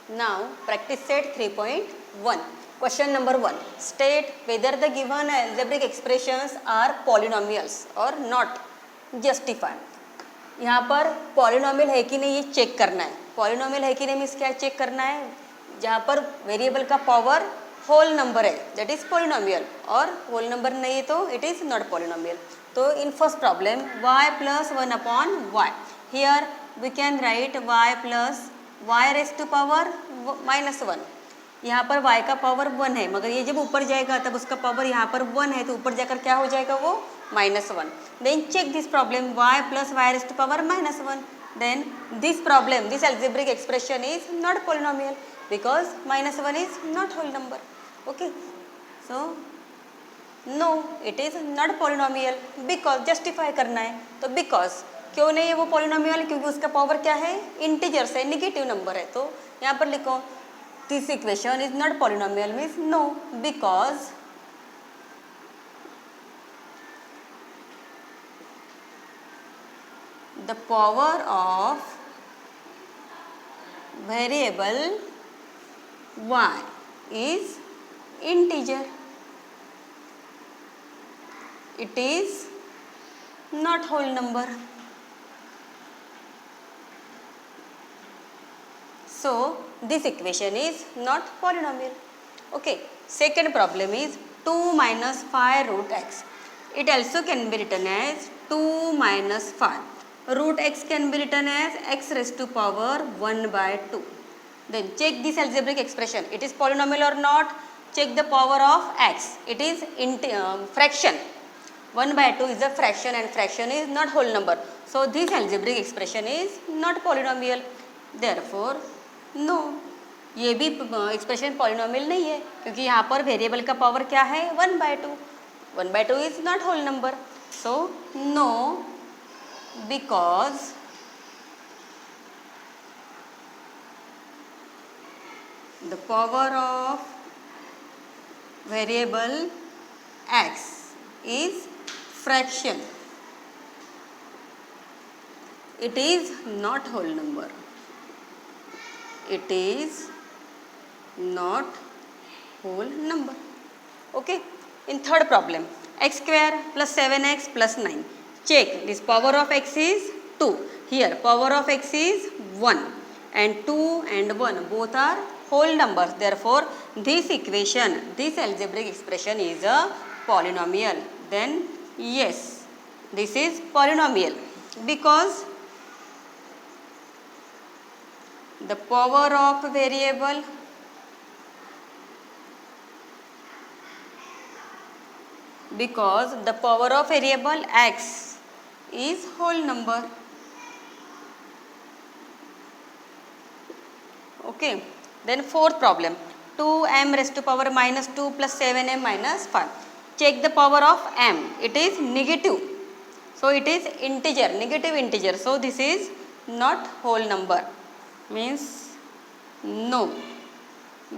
Now practice set 3.1. Question number 1. State whether the given algebraic expressions are polynomials or not. Justify. यहाँ पर polynomial है कि नहीं ये चेक करना है. पॉलिनोमियल है कि नहीं मीन्स क्या चेक करना है, जहाँ पर वेरिएबल का पावर होल नंबर है दैट इज पॉलिनोमियल, और होल नंबर नहीं है तो इट इज नॉट पॉलिनोमियल. तो in first problem y plus 1 upon y, here we can write y plus y raise to power -1. यहाँ पर y का पावर 1 है, मगर ये जब ऊपर जाएगा तब उसका पावर यहाँ पर 1 है, तो ऊपर जाकर क्या हो जाएगा वो -1. Then check this problem y plus y raised to power -1. Then this problem, this algebraic expression is not polynomial because -1 is not whole number. Okay, so no, it is not polynomial because justify करना है. तो because क्यों नहीं है वो polynomial, क्योंकि उसका power क्या है, इंटीजर है, नेगेटिव नंबर है. तो यहाँ पर लिखो this equation is not polynomial means no, because the power of variable y is integer. It is not whole number. So this equation is not polynomial. Okay. Second problem is 2 minus 5 root x. It also can be written as 2 minus 5. Root x can be written as x raised to power 1 by 2. Then check this algebraic expression. It is polynomial or not? Check the power of x. It is fraction. 1 by 2 is a fraction and fraction is not whole number. So this algebraic expression is not polynomial. Therefore no, ये भी expression polynomial नहीं है, क्योंकि यहाँ पर variable का power क्या है 1 by 2. 1 by 2 is not whole number. So no, because the power of variable x is fraction. It is not whole number. It is not whole number. Okay. In third problem, x square plus 7x plus 9. Check this power of x is 2. Here power of x is 1 and 2 and 1 both are whole numbers. Therefore this equation, this algebraic expression is a polynomial. Then yes, this is polynomial because the power of variable x is whole number. Okay. Then fourth problem, 2m raised to power -2 plus 7m minus 5. Check the power of m. It is negative. So it is integer, negative integer. So this is not whole number. Means no,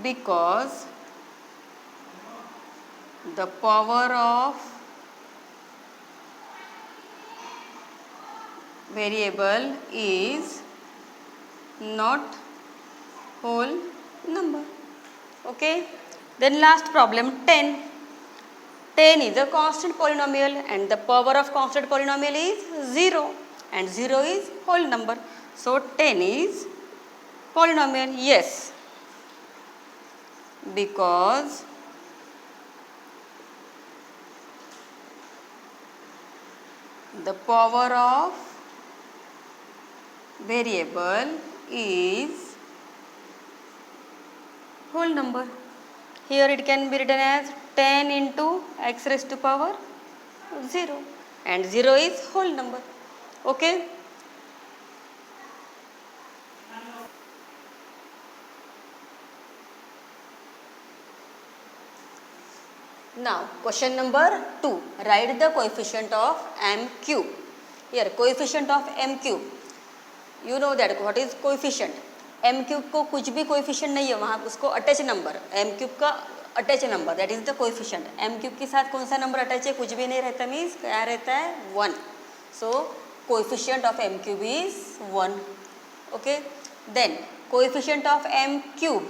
because the power of variable is not whole number. Okay. Then last problem 10. 10 is a constant polynomial and the power of constant polynomial is 0 and 0 is whole number. So 10 is polynomial. Yes, because the power of variable is whole number. Here it can be written as 10 into x raised to power 0 and 0 is whole number. Okay. Now question number 2, write the coefficient of m cube. Here coefficient of m cube, you know that what is coefficient. m cube को कुछ भी coefficient नहीं है वहाँ, उसको attach number, m cube का attach number that is the coefficient. m cube के साथ कौन सा नंबर अटैच है, कुछ भी नहीं रहता, मीन्स क्या रहता है 1. So coefficient of m cube is 1. Okay. Then coefficient of m cube,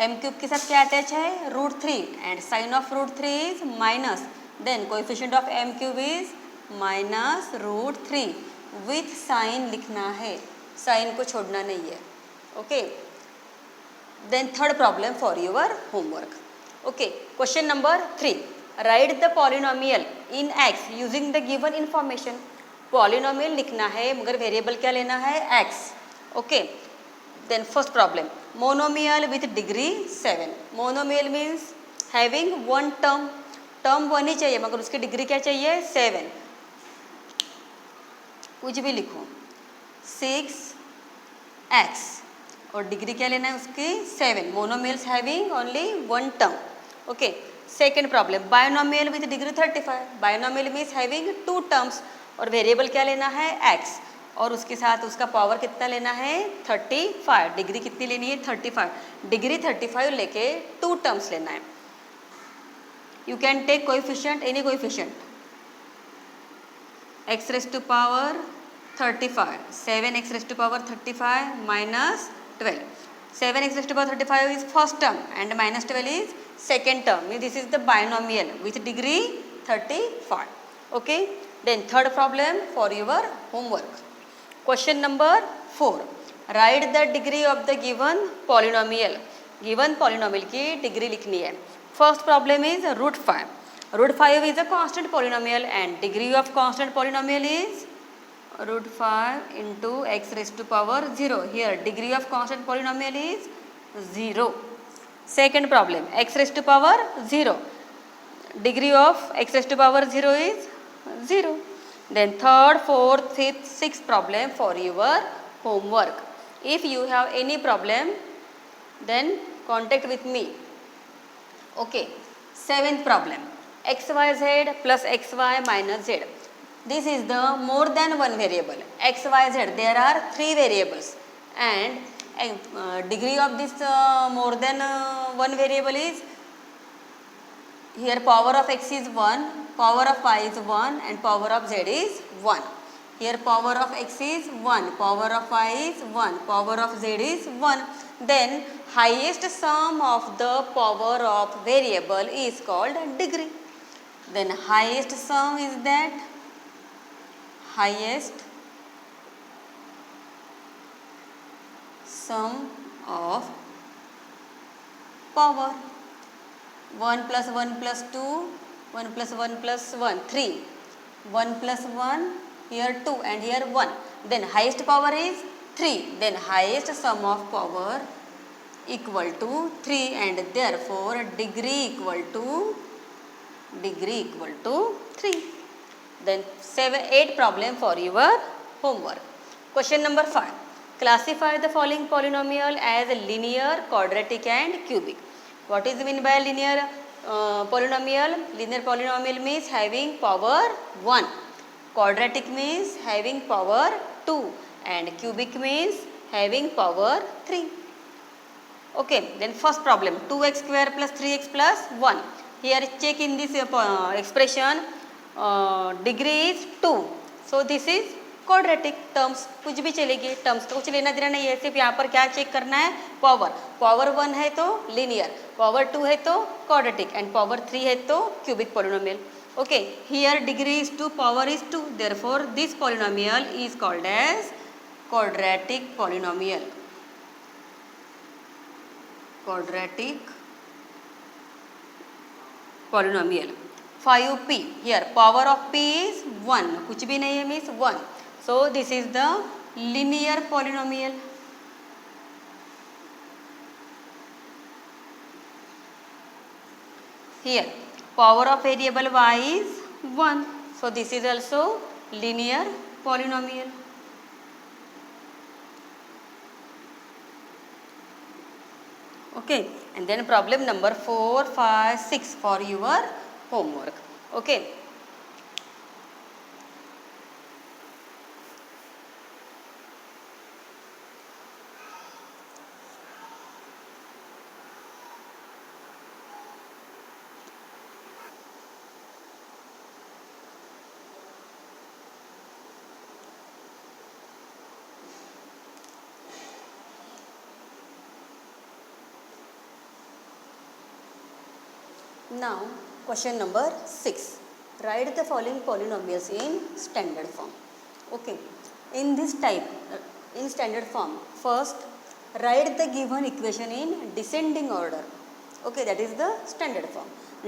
m cube के साथ क्या अटैच है, √3 and sign of √3 is minus, then coefficient of m cube is minus √3 with sign लिखना है, साइन को छोड़ना नहीं है. Okay, then third problem for your homework. Okay, question number 3, write the polynomial in x using the given information. Polynomial लिखना है मगर variable क्या लेना है, x. Okay, then first problem, monomial with degree 7. Monomial means having one term, term 1 ही चाहिए मगर उसकी डिग्री क्या चाहिए, 7. कुछ भी लिखो, 6x और डिग्री क्या लेना है उसकी, 7. Monomials having only one term. Okay, second problem, binomial with degree 35. Binomial means having 2 terms और वेरिएबल क्या लेना है, x और उसके साथ उसका पावर कितना लेना है, 35. डिग्री कितनी लेनी है, 35. डिग्री 35 लेके 2 टर्म्स लेना है. You can take coefficient, any coefficient, x raised to power 35, 7x raised to power 35 minus 12. 7x raised to power 35 is first term and minus 12 is second term. This is the binomial with degree 35. Okay. Then third problem for your homework. Question number 4. Write the degree of the given polynomial. Given polynomial की degree लिखनी है. First problem is √5. √5 is a constant polynomial and degree of constant polynomial is √5 into x raised to power 0. Here degree of constant polynomial is 0. Second problem, x raised to power 0. Degree of x raised to power 0 is 0. Then third, fourth, fifth, sixth problem for your homework. If you have any problem, then contact with me. Okay. Seventh problem, xyz plus xy minus z. This is the more than one variable, xyz. There are 3 variables and degree of this more than one variable is, here power of x is 1, power of y is 1 and power of z is 1. Here power of x is 1, power of y is 1, power of z is 1. Then highest sum of the power of variable is called degree. Then highest sum is that highest sum of power. 1 plus 1 plus 2, 1 plus 1 plus 1, 3. 1 plus 1, here 2 and here 1. Then highest power is 3. Then highest sum of power equal to 3 and therefore degree equal to 3. Then 8 problem for your homework. Question number 5. Classify the following polynomial as linear, quadratic and cubic. What is mean by linear polynomial? Linear polynomial means having power 1. Quadratic means having power 2 and cubic means having power 3. Okay, then first problem, 2x square plus 3x plus 1. Here check in this expression, degree is 2. So this is quadratic terms, कुछ भी चलेगी, terms का कुछ लेना देना नहीं है, सिर्फ यहाँ पर क्या चेक करना है, पावर. पावर 1 है तो linear, पावर 2 है तो quadratic and पावर 3 है तो cubic polynomial. Okay, here degree is 2, power is 2, therefore this polynomial is called as quadratic polynomial. Quadratic polynomial. 5p, here power of p is 1, कुछ भी नहीं है means 1. So this is the linear polynomial. Here power of variable y is 1. So this is also linear polynomial. Okay, and then problem number 4, 5, 6 for your homework. Okay. Now, question number 6. Write the following polynomials in standard form. Okay. In this type, in standard form, first write the given equation in descending order. Okay, that is the standard form.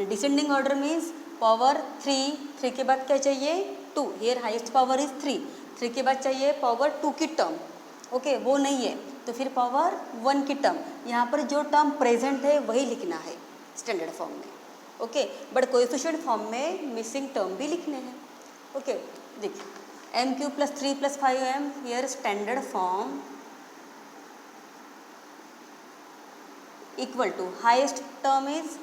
Descending order means power 3, 3 के बाद क्या चाहिए 2. Here highest power is 3. 3 के बाद चाहिए power 2 की term. Okay वो नहीं है तो फिर पावर 1 की टर्म. यहाँ पर जो टर्म प्रेजेंट है वही लिखना है स्टैंडर्ड फॉर्म में. ओके बट कोएफिशिएंट फॉर्म में मिसिंग टर्म भी लिखने हैं. ओके देखिए m cube plus 3 plus 5m here standard form equal to highest term is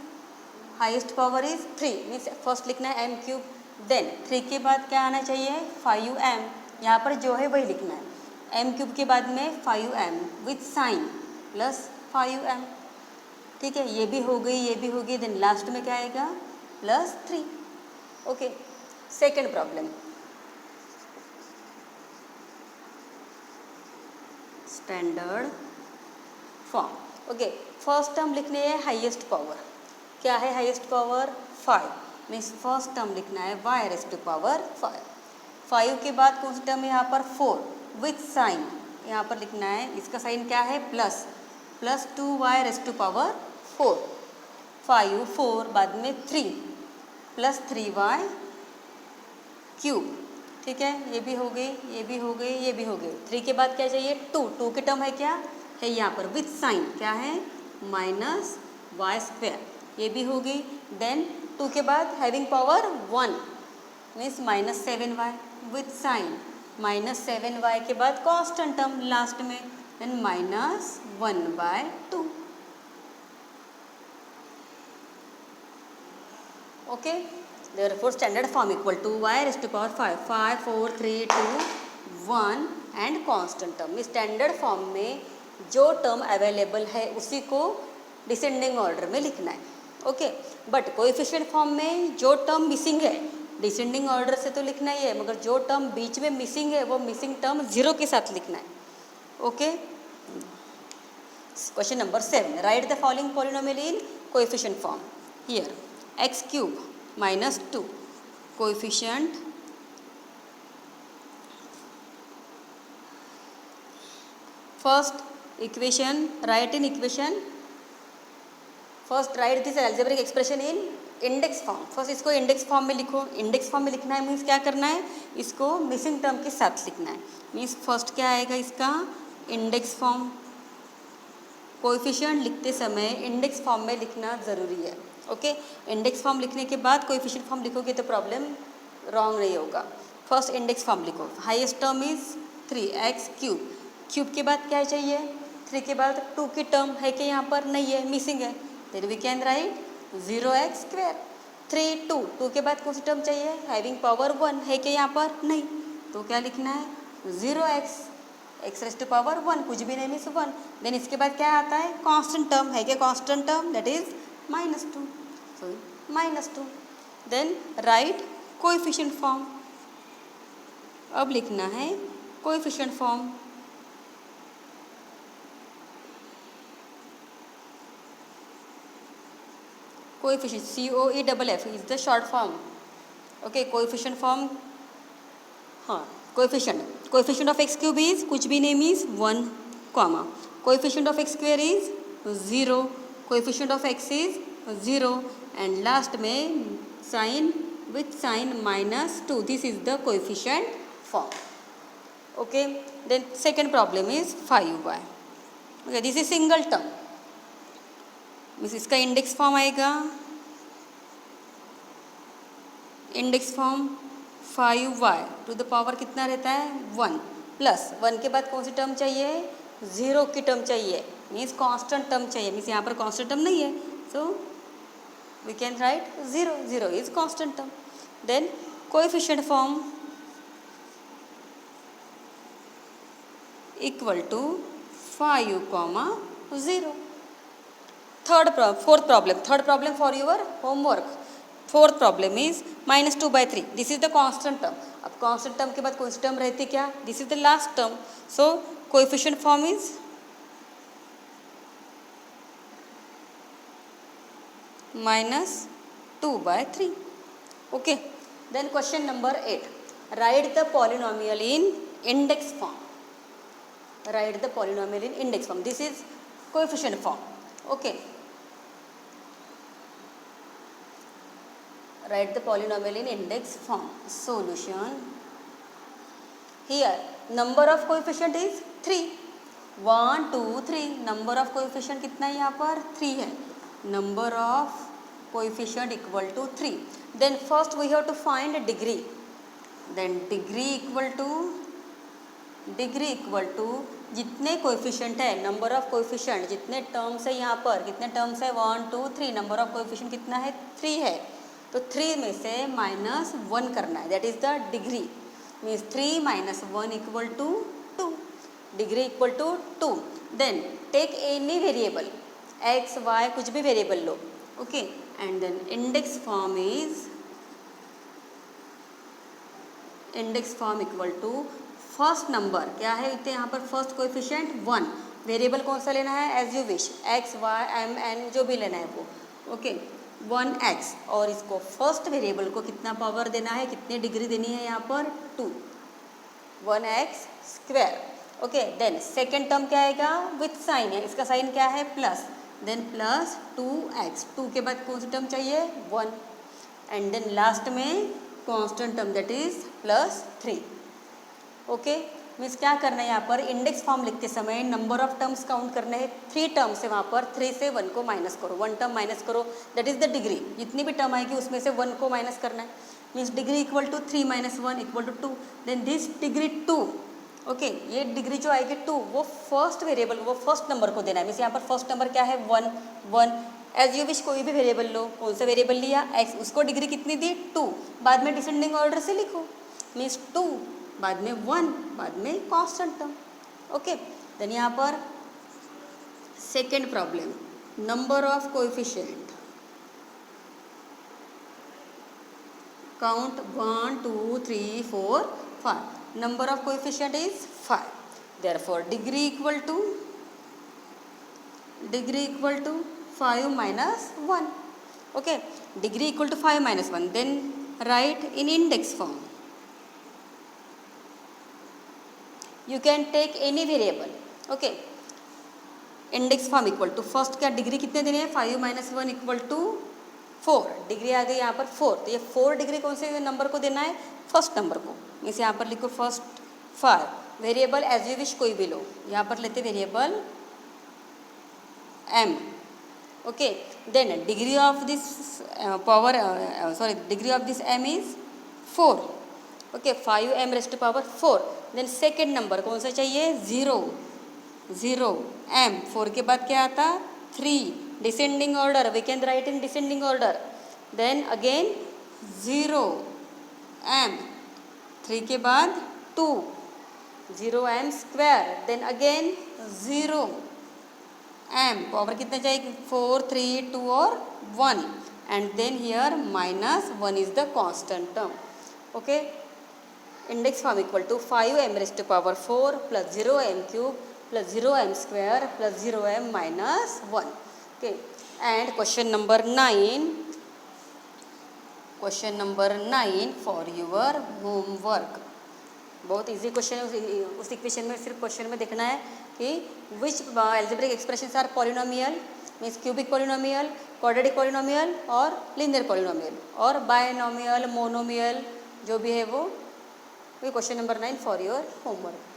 highest power is 3 means first लिखना है m क्यूब. देन 3 के बाद क्या आना चाहिए 5m. यहाँ पर जो है वही लिखना है. m क्यूब के बाद में 5m with sign plus 5m. ठीक है ये भी हो गई ये भी हो गई. देन लास्ट में क्या आएगा plus 3. Okay second problem standard form. Okay first term लिखने है हाईएस्ट पावर. क्या है highest power 5 means first term लिखना है y रेज़ टू पावर 5. 5 के बाद कौन सा टर्म है यहाँ पर 4 विथ साइन. यहाँ पर लिखना है इसका साइन क्या है plus 2y rays to power 4. 5 4 बाद में 3 प्लस 3y क्यूब. ठीक है ये भी हो गई ये भी हो गई ये भी हो गई. 3 के बाद क्या चाहिए 2 की टर्म है क्या है यहाँ पर विथ साइन क्या है माइनस y स्क्वायर. ये भी हो गई. देन 2 के बाद having power 1 means minus 7y with sign minus 7y के बाद कांस्टेंट टर्म लास्ट में then minus 1/2. Okay therefore standard form equal to y raise to power 5 5 4 3 2 1 and constant term. Standard form में जो टर्म अवेलेबल है उसी को descending order में लिखना है. ओके बट कोएफिशिएंट फॉर्म में जो टर्म मिसिंग है डिसेंडिंग ऑर्डर से तो लिखना ही है मगर जो टर्म बीच में मिसिंग है वो मिसिंग टर्म 0 के साथ लिखना है. Okay question number 7 right the following polynomial in coefficient form. Here x cube minus 2 coefficient first equation right in equation first right this algebraic expression in index form. First इसको index form में लिखो. Index form में लिखना है means क्या करना है इसको मिसिंग टर्म के साथ लिखना है. मीन्स फर्स्ट क्या आएगा इसका इंडेक्स फॉर्म. कोएफिशिएंट लिखते समय इंडेक्स फॉर्म में लिखना ज़रूरी है. ओके इंडेक्स फॉर्म लिखने के बाद कोएफिशिएंट फॉर्म लिखोगे तो प्रॉब्लम रॉन्ग नहीं होगा. फर्स्ट इंडेक्स फॉर्म लिखो. Highest term is 3x cube. Cube के बाद क्या चाहिए 3 के बाद 2 की टर्म है कि यहाँ पर नहीं है मिसिंग है. Then we can write 0x square. 3 2 के बाद कौन सी टर्म चाहिए हैविंग पावर 1 है कि यहाँ पर नहीं तो क्या लिखना है 0x x rays to power 1 कुछ भी नहीं मीन्स 1. देन इसके बाद क्या आता है कांस्टेंट टर्म है कि constant term that is -2 so -2. Then write coefficient form. अब लिखना है coefficient form. Coefficient COEFF is the short form. Okay coefficient form. हाँ coefficient of x cube is कुछ भी नहीं means 1 comma. Coefficient of x square is 0. Coefficient of x is 0 and last में sign with sign -2. This is the coefficient form. Okay then second problem is 5y. Okay this is single term means इसका index form आएगा index form 5y to the power कितना रहता है 1 plus 1 के बाद कौन सी टर्म चाहिए 0 की टर्म चाहिए मीन्स कांस्टेंट टर्म चाहिए. मीन्स यहाँ पर कांस्टेंट टर्म नहीं है so we can write 0 is constant term. Then coefficient form equal to 5, 0. Fourth problem for your homework. Fourth problem is -2/3. This is the constant term. अब constant term के बाद कौन सी टर्म रहती क्या this is the last term. So coefficient form is 2/3. Okay, then question number 8. Write the polynomial in index form. Write the polynomial in index form. This is coefficient form. Okay, write the polynomial in index form. Solution. Here number of coefficient is 3. 1 2 3. Number of coefficient कितना है यहाँ पर 3 है. Number of coefficient equal to 3. Then first we have to find degree. Then degree equal to जितने coefficient है, number of coefficient जितने terms है यहाँ पर, कितने टर्म्स है 1 2 3. नंबर ऑफ कोएफिशिएंट कितना है 3 है, तो 3 में से -1 करना है. That is the degree. Means 3 - 1 equal to 2. Degree equal to 2. Then take any variable x y, कुछ भी वेरिएबल लो. Okay, and then index form equal to first number. क्या है इतने यहाँ पर फर्स्ट कोएफिशिएंट 1. वेरिएबल कौन सा लेना है as you wish, x y m n जो भी लेना है वो. Okay, 1x. और इसको फर्स्ट वेरिएबल को कितना पावर देना है, कितनी डिग्री देनी है यहाँ पर 2. 1x². Okay, then second term क्या आएगा विथ साइन है, इसका साइन क्या है प्लस. Then plus 2x. 2 के बाद कौन सी टर्म चाहिए 1. एंड देन लास्ट में constant term that is +3. Okay, means क्या करना है यहाँ पर इंडेक्स फॉर्म लिखते समय नंबर ऑफ टर्म्स काउंट करने हैं. 3 टर्म्स है वहाँ पर, 3 से 1 को माइनस करो, 1 टर्म माइनस करो, दैट इज द डिग्री. जितनी भी टर्म आएगी उसमें से 1 को माइनस करना है. Means degree equal to 3 - 1 equal to 2. Then this degree 2. Okay, ये डिग्री जो आएगी 2 वो फर्स्ट वेरिएबल, वो फर्स्ट नंबर को देना है. मीन्स यहाँ पर फर्स्ट नंबर क्या है 1 1. एज यू विश कोई भी वेरिएबल लो. कौन सा वेरिएबल लिया x, उसको डिग्री कितनी दी 2. बाद में डिसेंडिंग ऑर्डर से लिखो. मीन्स 2 बाद में 1 बाद में कांस्टेंट टर्म. ओके, देन यहाँ पर second problem, number of coefficient. Count 1 2 3 4 5. Number of coefficient is 5. Therefore degree equal to 5 - 1. Okay, degree equal to 5 - 1. Then write in index form. You can take any variable. Okay, index form equal to first क्या degree कितने देने हैं 5 - 1 equal to 4. Degree आ गई यहाँ पर 4. तो ये 4 degree कौन से नंबर को देना है फर्स्ट नंबर को. इसे यहाँ पर लिखो first 5. Variable as you wish कोई भी लो. यहाँ पर लेते variable m. Okay, then degree of this power degree of this m is 4. Okay, 5m⁻⁴. Then second number कौन सा चाहिए 0 0 m. 4 के बाद क्या आता 3. Descending order, we can write in descending order. Then again 0 m. 3 के बाद 2 0m². Then again 0 m. Power कितना चाहिए 4 3 2 और 1. And then here -1 is the constant term. Okay, index form equal to 5m⁻⁴ + 0m³ + 0m² + 0m - 1. Okay, and question number 9 for your homework. बहुत easy question है. उस equation में सिर्फ question में देखना है कि which algebraic expressions are polynomial. Means cubic polynomial, quadratic polynomial और लीनियर पॉलिनोमियल और बायनोमियल, मोनोमियल जो भी है वो. Question number 9 for your homework.